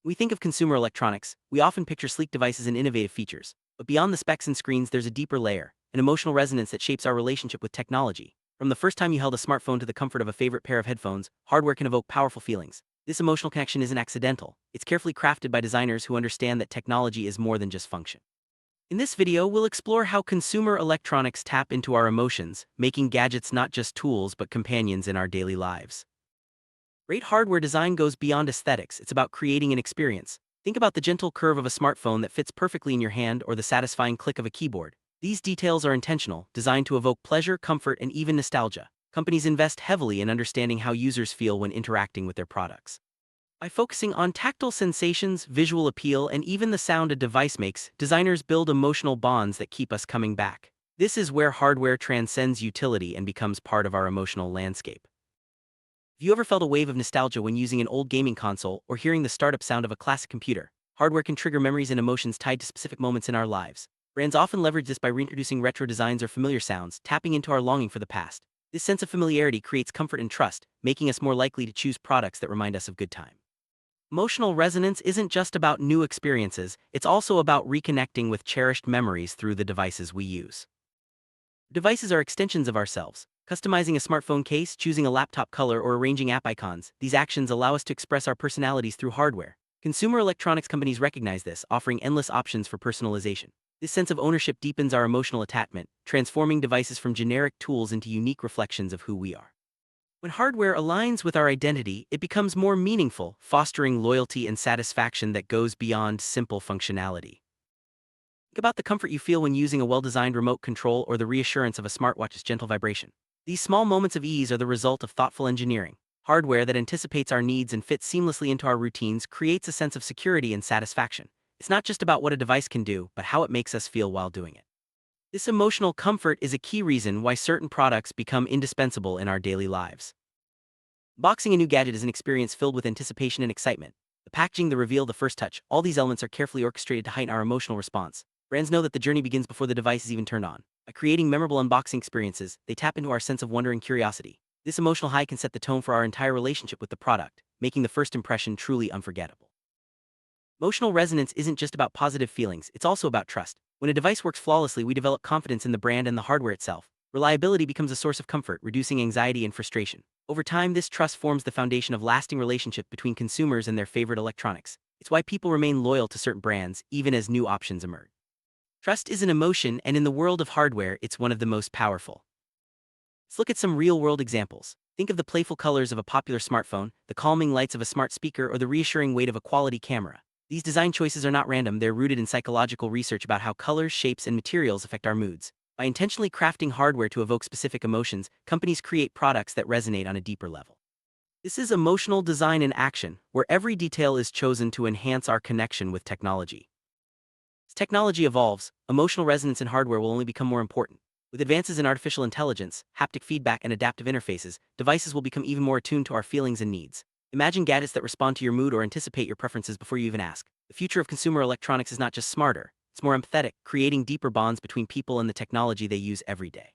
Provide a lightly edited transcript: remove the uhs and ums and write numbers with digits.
We think of consumer electronics, we often picture sleek devices and innovative features. But beyond the specs and screens, there's a deeper layer, an emotional resonance that shapes our relationship with technology. From the first time you held a smartphone to the comfort of a favorite pair of headphones, hardware can evoke powerful feelings. This emotional connection isn't accidental. It's carefully crafted by designers who understand that technology is more than just function. In this video, we'll explore how consumer electronics tap into our emotions, making gadgets not just tools but companions in our daily lives. Great hardware design goes beyond aesthetics, it's about creating an experience. Think about the gentle curve of a smartphone that fits perfectly in your hand or the satisfying click of a keyboard. These details are intentional, designed to evoke pleasure, comfort, and even nostalgia. Companies invest heavily in understanding how users feel when interacting with their products. By focusing on tactile sensations, visual appeal, and even the sound a device makes, designers build emotional bonds that keep us coming back. This is where hardware transcends utility and becomes part of our emotional landscape. Have you ever felt a wave of nostalgia when using an old gaming console or hearing the startup sound of a classic computer? Hardware can trigger memories and emotions tied to specific moments in our lives. Brands often leverage this by reintroducing retro designs or familiar sounds, tapping into our longing for the past. This sense of familiarity creates comfort and trust, making us more likely to choose products that remind us of good time. Emotional resonance isn't just about new experiences, it's also about reconnecting with cherished memories through the devices we use. Devices are extensions of ourselves. Customizing a smartphone case, choosing a laptop color, or arranging app icons, these actions allow us to express our personalities through hardware. Consumer electronics companies recognize this, offering endless options for personalization. This sense of ownership deepens our emotional attachment, transforming devices from generic tools into unique reflections of who we are. When hardware aligns with our identity, it becomes more meaningful, fostering loyalty and satisfaction that goes beyond simple functionality. Think about the comfort you feel when using a well-designed remote control or the reassurance of a smartwatch's gentle vibration. These small moments of ease are the result of thoughtful engineering. Hardware that anticipates our needs and fits seamlessly into our routines creates a sense of security and satisfaction. It's not just about what a device can do, but how it makes us feel while doing it. This emotional comfort is a key reason why certain products become indispensable in our daily lives. Boxing a new gadget is an experience filled with anticipation and excitement. The packaging, the reveal, the first touch, all these elements are carefully orchestrated to heighten our emotional response. Brands know that the journey begins before the device is even turned on. By creating memorable unboxing experiences, they tap into our sense of wonder and curiosity. This emotional high can set the tone for our entire relationship with the product, making the first impression truly unforgettable. Emotional resonance isn't just about positive feelings, it's also about trust. When a device works flawlessly, we develop confidence in the brand and the hardware itself. Reliability becomes a source of comfort, reducing anxiety and frustration. Over time, this trust forms the foundation of lasting relationship between consumers and their favorite electronics. It's why people remain loyal to certain brands, even as new options emerge. Trust is an emotion, and in the world of hardware, it's one of the most powerful. Let's look at some real-world examples. Think of the playful colors of a popular smartphone, the calming lights of a smart speaker, or the reassuring weight of a quality camera. These design choices are not random, they're rooted in psychological research about how colors, shapes, and materials affect our moods. By intentionally crafting hardware to evoke specific emotions, companies create products that resonate on a deeper level. This is emotional design in action, where every detail is chosen to enhance our connection with technology. As technology evolves, emotional resonance in hardware will only become more important. With advances in artificial intelligence, haptic feedback, and adaptive interfaces, devices will become even more attuned to our feelings and needs. Imagine gadgets that respond to your mood or anticipate your preferences before you even ask. The future of consumer electronics is not just smarter, it's more empathetic, creating deeper bonds between people and the technology they use every day.